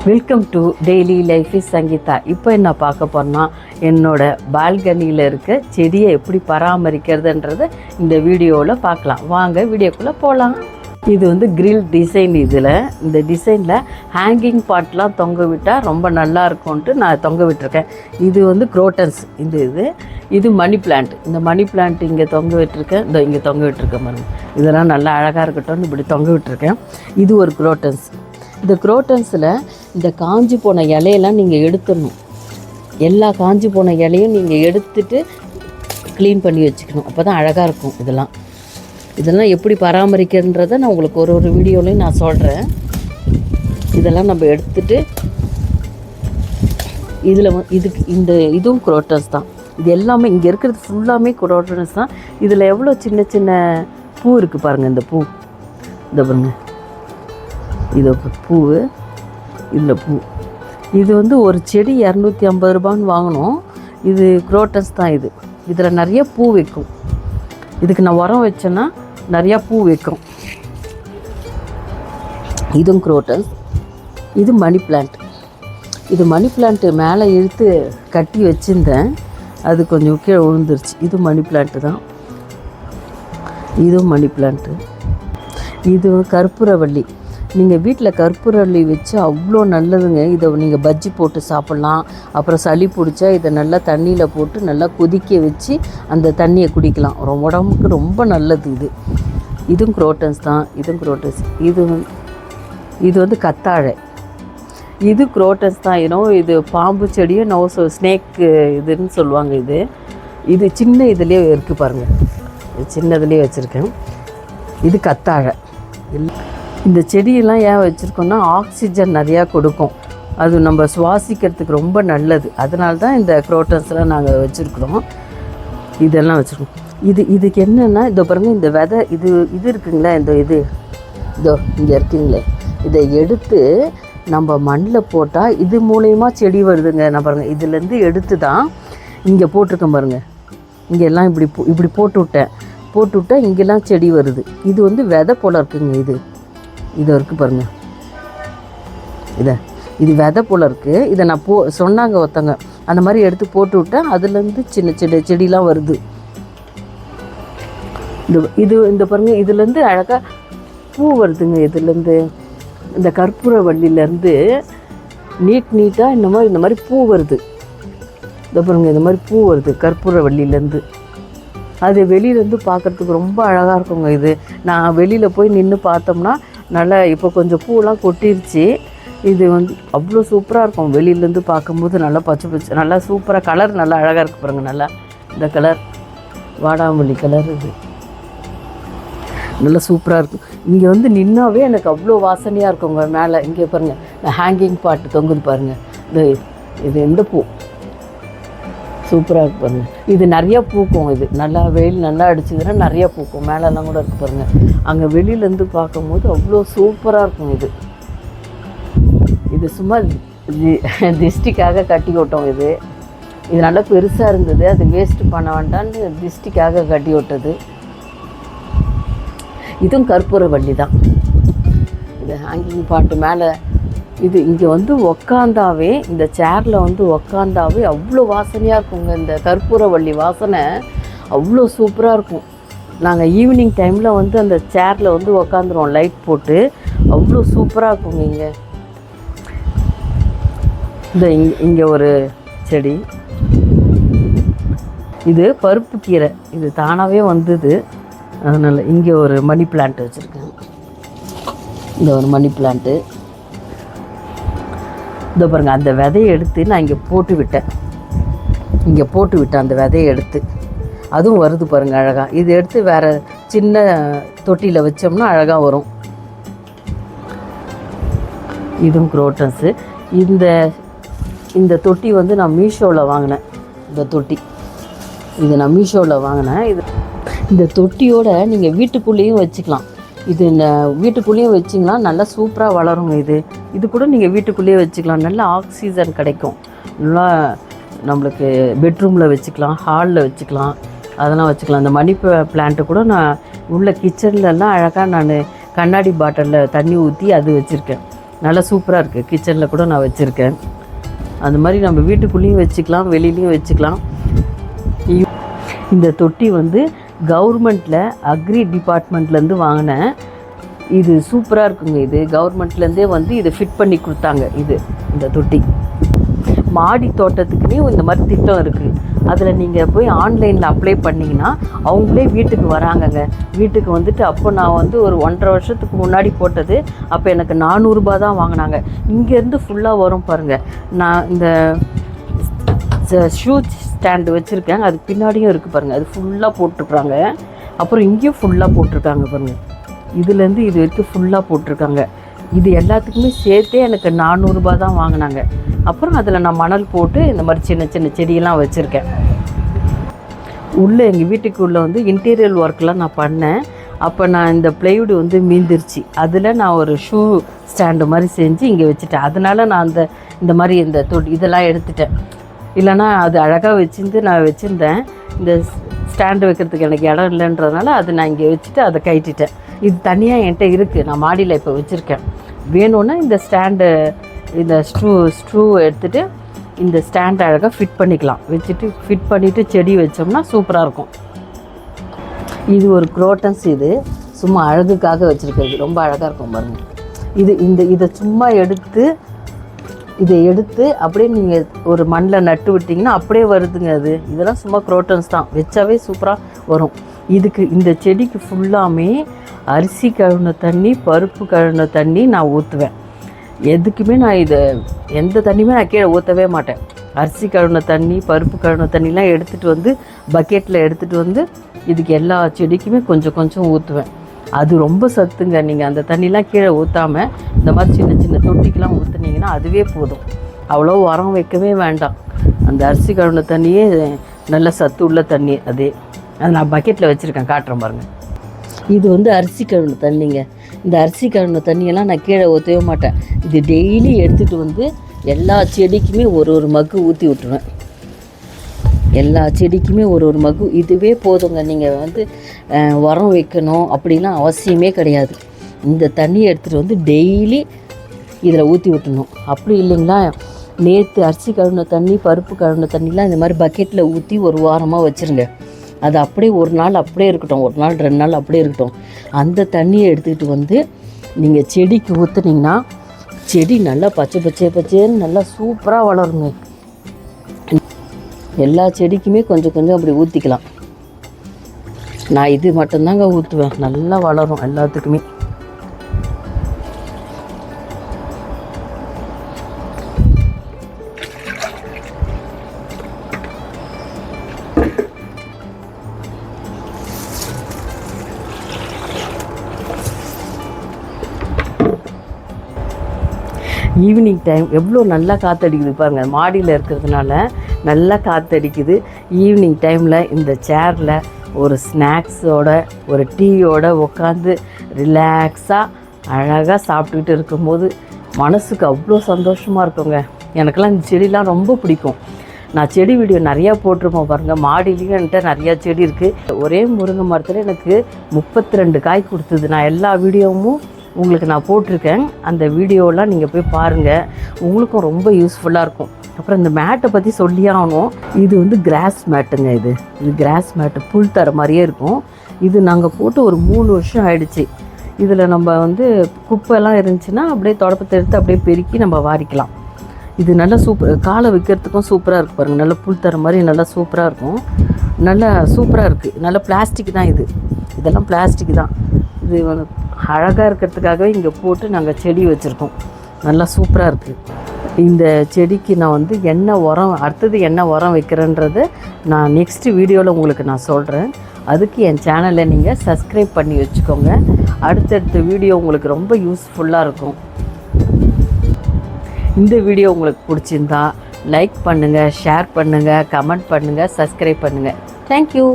Welcome to daily life is Sangeetha. இப்போ என்ன பார்க்க போகிறோன்னா என்னோடய பால்கனியில் இருக்க செடியை எப்படி பராமரிக்கிறதுன்றதை இந்த வீடியோவில் பார்க்கலாம். வாங்க வீடியோக்குள்ளே போகலாம். இது வந்து கிரில் டிசைன். இந்த டிசைனில் ஹேங்கிங் பாட்லாம் தொங்க விட்டால் ரொம்ப நல்லா இருக்கும்ன்ட்டு நான் தொங்க விட்டுருக்கேன். இது வந்து குரோட்டன்ஸ். இது மணி பிளான்ட். இந்த மணி பிளான்ட் இங்கே தொங்க விட்டுருக்கேன். இங்கே தொங்க விட்டுருக்கேன் பாருங்கள். இதெல்லாம் நல்லா அழகாக இருக்கட்டும்னு இப்படி தொங்க விட்டுருக்கேன். இது ஒரு குரோட்டன்ஸ். இந்த குரோட்டன்ஸில் இந்த காஞ்சி போன இலையெல்லாம் நீங்கள் எடுத்துடணும். எல்லா காஞ்சி போன இலையும் நீங்கள் எடுத்துட்டு க்ளீன் பண்ணி வச்சுக்கணும். அப்போ தான் அழகாக இருக்கும். இதெல்லாம் எப்படி பராமரிக்கிறன்றதை நான் உங்களுக்கு ஒரு வீடியோலையும் நான் சொல்கிறேன். இதெல்லாம் நம்ம எடுத்துட்டு இதுவும் குரோட்டன்ஸ் தான். இது எல்லாமே இங்கே இருக்கிறது ஃபுல்லாமே குரோட்டன்ஸ் தான். இதில் எவ்வளோ சின்ன சின்ன பூ இருக்குது பாருங்கள். இந்த பூ பாருங்க, இது பூ. இதில் பூ. இது வந்து ஒரு செடி 250 ரூபான்னு வாங்கினோம். இது குரோட்டன்ஸ் தான். இதில் நிறைய பூ வைக்கும். இதுக்கு நான் உரம் வச்சேன்னா நிறையா பூ வைக்கும். இதுவும் குரோட்டன்ஸ். இது மணி பிளான்ட். இது மணி பிளான்ட்டு மேலே இழுத்து கட்டி வச்சுருந்தேன். அது கொஞ்சம் கீழே விழுந்துருச்சு. இது மணி பிளான்ட்டு தான். இதுவும் மணி பிளான்ட்டு. இது கற்பூரவள்ளி. நீங்கள் வீட்டில் கற்பூரவள்ளி வச்சு அவ்வளோ நல்லதுங்க. இதை நீங்கள் பஜ்ஜி போட்டு சாப்பிட்லாம். அப்புறம் சளி பிடிச்சா இதை நல்லா தண்ணியில் போட்டு நல்லா கொதிக்க வச்சு அந்த தண்ணியை குடிக்கலாம். உடம்புக்கு ரொம்ப நல்லது. இதுவும் குரோட்டன்ஸ் தான். இதுவும் குரோட்டன்ஸ். இது வந்து கத்தாழை. இது குரோட்டன்ஸ் தான். இது பாம்பு செடியும் ஸ்னேக்கு இதுன்னு சொல்லுவாங்க. இது சின்ன இதுலேயே இருக்குது பாருங்கள். சின்னதுலேயே வச்சுருக்கேன். இது கத்தாழை. இந்த செடியெல்லாம் ஏன் வச்சுருக்கோன்னா ஆக்சிஜன் நிறையா கொடுக்கும். அது நம்ம சுவாசிக்கிறதுக்கு ரொம்ப நல்லது. அதனால தான் இந்த குரோட்டன்ஸ்லாம் நாங்கள் வச்சுருக்குறோம். இதெல்லாம் வச்சுருக்கோம். இதுக்கு என்னென்னா இதோ பாருங்கள், இந்த விதை இது இருக்குங்களே, இங்கே இருக்குங்களே, இதை எடுத்து நம்ம மண்ணில் போட்டால் இது மூலயமா செடி வருதுங்க. நான் பாருங்கள், இதுலேருந்து எடுத்து தான் இங்கே போட்டிருக்கேன் பாருங்கள். இங்கெல்லாம் இப்படி போட்டுவிட்டேன் இங்கெல்லாம் செடி வருது. இது வந்து விதை போல் இருக்குங்க. இது இருக்குது பாருங்கள். இது விதை போல் இருக்குது. இதை நான் சொன்னாங்க ஒருத்தங்க. அந்த மாதிரி எடுத்து போட்டு விட்டேன். அதுலேருந்து சின்ன சின்ன செடிலாம் வருது. இந்த பாருங்கள், இதுலேருந்து அழகாக பூ வருதுங்க. இதுலேருந்து இந்த கற்பூரவள்ளியிலேருந்து நீட்டாக இந்த மாதிரி பூ வருது. இந்த பாருங்கள், இந்த மாதிரி பூ வருது கற்பூரவள்ளியிலேருந்து. அது வெளியிலேருந்து பார்க்குறதுக்கு ரொம்ப அழகாக இருக்குங்க. நான் வெளியில் போய் நின்று பார்த்தோம்னா நல்லா இப்போ கொஞ்சம் பூவெலாம் கொட்டிருச்சு. இது வந்து அவ்வளோ சூப்பராக இருக்கும். வெளியிலேருந்து பார்க்கும்போது நல்லா பச்சை நல்லா சூப்பராக கலர் நல்லா அழகாக இருக்குது பாருங்கள். நல்லா இந்த கலர் வாடாமல்லி கலர். நல்லா சூப்பராக இருக்கும். இங்கே வந்து நின்னாவே எனக்கு அவ்வளோ வாசனையாக இருக்குங்க. மேலே இங்கே பாருங்கள், ஹேங்கிங் பாட்டு தொங்குது பாருங்கள். இது எந்த பூ சூப்பராக இருக்குது பாருங்கள். இது நிறையா பூக்கும். நல்லா வெயில் நல்லா அடிச்சதுன்னா நிறையா பூக்கும். மேலெல்லாம் கூட இருக்குது பாருங்கள். அங்கே வெளியிலேருந்து பார்க்கும்போது அவ்வளோ சூப்பராக இருக்கும். இது சும்மா திஷ்டிக்காக கட்டி விட்டோம். இது நல்லா பெருசாக இருந்தது. அது வேஸ்ட்டு பண்ண வேண்டான்னு திஷ்டிக்காக கட்டி விட்டது. இதுவும் கற்பூரவள்ளி தான். இது ஹேங்கிங் பாட்டு மேலே. இங்கே வந்து உக்காந்தாவே, இந்த சேரில் வந்து உக்காந்தாவே அவ்வளோ வாசனையாக இருக்குங்க. இந்த கற்பூரவள்ளி வாசனை அவ்வளோ சூப்பராக இருக்கும். நாங்கள் ஈவினிங் டைமில் வந்து அந்த சேரில் வந்து உக்காந்துருவோம் லைட் போட்டு. அவ்வளோ சூப்பராக இருக்குங்க. இங்கே ஒரு செடி. இது பருப்பு கீரை. இது தானாகவே வந்தது. அதனால் இங்கே ஒரு மணி பிளான்ட் வச்சுருக்கேன். இந்த ஒரு மணி பிளான்ட்டு. இதோ பாருங்கள், அந்த விதையை எடுத்து நான் இங்கே போட்டு விட்டேன். அந்த விதையை எடுத்து அதுவும் வருது பாருங்கள் அழகாக. இது எடுத்து வேறு சின்ன தொட்டியில் வச்சோம்னா அழகாக வரும். இதுவும் குரோட்டன்ஸு. இந்த தொட்டி வந்து நான் மீஷோவில் வாங்கினேன். நான் மீஷோவில் வாங்கினேன். இந்த தொட்டியோடு நீங்கள் வீட்டுக்குள்ளேயும் வச்சுக்கலாம். வீட்டுக்குள்ளேயும் வச்சிங்கன்னா நல்லா சூப்பராக வளருங்க. இது கூட நீங்கள் வீட்டுக்குள்ளேயே வச்சுக்கலாம். நல்லா ஆக்சிஜன் கிடைக்கும். நல்லா நம்மளுக்கு பெட்ரூமில் வச்சுக்கலாம், ஹாலில் வச்சுக்கலாம், அதெல்லாம் வச்சுக்கலாம். இந்த மணி பிளான்ட்டு கூட நான் உள்ள கிச்சன்லலாம் அழகாக நான் கண்ணாடி பாட்டிலில் தண்ணி ஊற்றி அது வச்சுருக்கேன். நல்லா சூப்பராக இருக்குது. கிச்சனில் கூட நான் வச்சுருக்கேன். அந்த மாதிரி நம்ம வீட்டுக்குள்ளேயும் வச்சுக்கலாம், வெளியிலையும் வச்சுக்கலாம். இந்த தொட்டி வந்து கவர்மெண்ட்டில் அக்ரி டிபார்ட்மெண்ட்லேருந்து வாங்கினேன். இது சூப்பராக இருக்குங்க. இது கவர்மெண்ட்லேருந்தே வந்து இதை ஃபிட் பண்ணி கொடுத்தாங்க. இந்த தொட்டி மாடி தோட்டத்துக்குன்னே இந்த மாதிரி திட்டம் இருக்குது. அதில் நீங்கள் போய் ஆன்லைனில் அப்ளை பண்ணிங்கன்னா அவங்களே வீட்டுக்கு வராங்கங்க. வீட்டுக்கு வந்துட்டு அப்போ நான் வந்து ஒரு 1.5 வருஷத்துக்கு முன்னாடி போட்டது. அப்போ எனக்கு 400 ரூபா தான் வாங்கினாங்க. இங்கேருந்து ஃபுல்லாக வரும் பாருங்கள். நான் இந்த ஷூ ஸ்டாண்டு வச்சுருக்கேன், அதுக்கு பின்னாடியும் இருக்குது பாருங்கள். அது ஃபுல்லாக போட்டிருக்குறாங்க. அப்புறம் இங்கேயும் ஃபுல்லாக போட்டிருக்காங்க பாருங்கள். இதுலேருந்து இது வரைக்கும் ஃபுல்லாக போட்டிருக்காங்க. இது எல்லாத்துக்குமே சேர்த்தே எனக்கு 400 ரூபா தான் வாங்கினாங்க. அப்புறம் அதில் நான் மணல் போட்டு இந்த மாதிரி சின்ன சின்ன செடியெல்லாம் வச்சுருக்கேன். உள்ளே எங்கள் வீட்டுக்குள்ளே வந்து இன்டீரியர் ஒர்க்லாம் நான் பண்ணேன். அப்போ நான் இந்த ப்ளைவுட் வந்து மீந்துருச்சு. அதில் நான் ஒரு ஷூ ஸ்டாண்டு மாதிரி செஞ்சு இங்கே வச்சுட்டேன். அதனால் நான் இந்த மாதிரி இந்த இதெல்லாம் எடுத்துட்டேன். இல்லைனா அது அழகாக நான் வச்சுருந்தேன். இந்த ஸ்டாண்டு வைக்கிறதுக்கு எனக்கு இடம் இல்லைன்றதுனால அதை நான் இங்கே வச்சுட்டு அதை கட்டிட்டேன். இது தனியாக என்கிட்ட இருக்குது. நான் மாடியில் இப்போ வச்சுருக்கேன். வேணும்னா இந்த ஸ்டாண்டு, இந்த ஸ்ட்ரூ எடுத்துகிட்டு இந்த ஸ்டாண்ட் அழகாக ஃபிட் பண்ணிக்கலாம். வச்சுட்டு ஃபிட் பண்ணிவிட்டு செடி வச்சோம்னா சூப்பராக இருக்கும். இது ஒரு குரோட்டன்ஸ். இது சும்மா அழகுக்காக வச்சுருக்கிறது. ரொம்ப அழகாக இருக்கும் பாருங்கள். இதை சும்மா இதை எடுத்து அப்படியே நீங்கள் ஒரு மண்ணில் நட்டு விட்டிங்கன்னா அப்படியே வருதுங்க. இதெல்லாம் சும்மா குரோட்டன்ஸ் தான். வச்சாவே சூப்பராக வரும். இந்த செடிக்கு ஃபுல்லாமே அரிசி கழுவின தண்ணி, பருப்பு கழுவின தண்ணி நான் ஊற்றுவேன். எதுக்குமே நான் எந்த தண்ணியுமே நான் கீழே ஊற்றவே மாட்டேன். அரிசி கழுவின தண்ணி, பருப்பு கழுவின தண்ணிலாம் எடுத்துகிட்டு வந்து பக்கெட்டில் எடுத்துகிட்டு வந்து இதுக்கு எல்லா செடிக்குமே கொஞ்சம் கொஞ்சம் ஊற்றுவேன். அது ரொம்ப சத்துங்க. நீங்கள் அந்த தண்ணிலாம் கீழே ஊற்றாமல் இந்த மாதிரி சின்ன சின்ன தொட்டிக்கெலாம் ஊற்றுனீங்கன்னா அதுவே போதும். அவ்வளோ உரம் வைக்கவே வேண்டாம். அந்த அரிசி கழுவின தண்ணியே நல்ல சத்து உள்ள தண்ணி. அது நான் பக்கெட்டில் வச்சுருக்கேன், காட்டுறேன் பாருங்கள். இது வந்து அரிசி கழுவின தண்ணிங்க. இந்த அரிசி கழுவின தண்ணியெல்லாம் நான் கீழே ஊற்றவே மாட்டேன். இது டெய்லி எடுத்துகிட்டு வந்து எல்லா செடிக்குமே ஒரு மக்கு ஊற்றி விட்டுருவேன். எல்லா செடிக்குமே ஒரு மக்கு. இதுவே போதுங்க. நீங்கள் வந்து உரம் வைக்கணும் அப்படிலாம் அவசியமே கிடையாது. இந்த தண்ணியை எடுத்துகிட்டு வந்து டெய்லி இதில் ஊற்றி விட்டணும். அப்படி இல்லைங்களா, நேற்று அரிசி கழுவின தண்ணி, பருப்பு கழுவின தண்ணிலாம் இந்த மாதிரி பக்கெட்டில் ஊற்றி ஒரு வாரமாக வச்சுருங்க. அது அப்படியே ஒரு நாள் அப்படியே இருக்கட்டும், ஒரு நாள் 2 நாள் அப்படியே இருக்கட்டும். அந்த தண்ணியை எடுத்துக்கிட்டு வந்து நீங்கள் செடிக்கு ஊற்றுனீங்கன்னா செடி நல்லா பச்சைன்னு நல்லா சூப்பராக வளருங்க. எல்லா செடிக்குமே கொஞ்சம் கொஞ்சம் அப்படி ஊற்றிக்கலாம். நான் இது மட்டும்தாங்க ஊற்றுவேன். நல்லா வளரும் எல்லாத்துக்குமே. ஈவினிங் டைம் எவ்வளோ நல்லா காற்றடிக்குது பாருங்கள். மாடியில் இருக்கிறதுனால நல்லா காற்றடிக்குது. ஈவினிங் டைமில் இந்த சேரில் ஒரு ஸ்நாக்ஸோட ஒரு டீயோட உட்காந்து ரிலாக்ஸாக அழகாக சாப்பிட்டுக்கிட்டு இருக்கும்போது மனசுக்கு அவ்வளோ சந்தோஷமாக இருக்குங்க. எனக்கெல்லாம் இந்த செடிலாம் ரொம்ப பிடிக்கும். நான் செடி வீடியோ நிறையா போட்டிருப்போம் பாருங்கள். மாடியிலையும் என்கிட்ட நிறையா செடி இருக்குது. ஒரே முருங்கை மரத்தில் எனக்கு 32 காய் கொடுத்தது. நான் எல்லா வீடியோவும் உங்களுக்கு நான் போட்டிருக்கேன். அந்த வீடியோலாம் நீங்கள் போய் பாருங்கள். உங்களுக்கும் ரொம்ப யூஸ்ஃபுல்லாக இருக்கும். அப்புறம் இந்த மேட்டை பற்றி சொல்லியே ஆகணும். இது வந்து கிராஸ் மேட்டுங்க. இது கிராஸ் மேட்டு, புல் தர மாதிரியே இருக்கும். இது நாங்கள் போட்டு ஒரு 3 வருஷம் ஆகிடுச்சு. இதில் நம்ம வந்து குப்பைலாம் இருந்துச்சுன்னா அப்படியே தொடப்பத்தை எடுத்து அப்படியே பெருக்கி நம்ம வாரிக்கலாம். இது நல்லா காலை வைக்கிறதுக்கும் சூப்பராக இருக்குது பாருங்கள். நல்லா புல் தர மாதிரி நல்லா சூப்பராக இருக்கும். நல்லா சூப்பராக இருக்குது. நல்லா பிளாஸ்டிக் தான். இதெல்லாம் பிளாஸ்டிக் தான். இது வந்து அழகாக இருக்கிறதுக்காகவே இங்கே போட்டு நாங்கள் செடி வச்சுருக்கோம். நல்லா சூப்பராக இருக்குது. இந்த செடிக்கு நான் வந்து அடுத்தது என்ன உரம் வைக்கிறேன்றதை நான் நெக்ஸ்ட்டு வீடியோவில் உங்களுக்கு நான் சொல்கிறேன். அதுக்கு என் சேனலை நீங்கள் சப்ஸ்கிரைப் பண்ணி வச்சுக்கோங்க. அடுத்தடுத்த வீடியோ உங்களுக்கு ரொம்ப யூஸ்ஃபுல்லாக இருக்கும். இந்த வீடியோ உங்களுக்கு பிடிச்சிருந்தா லைக் பண்ணுங்கள், ஷேர் பண்ணுங்கள், கமெண்ட் பண்ணுங்கள், சப்ஸ்கிரைப் பண்ணுங்கள். தேங்க்யூ.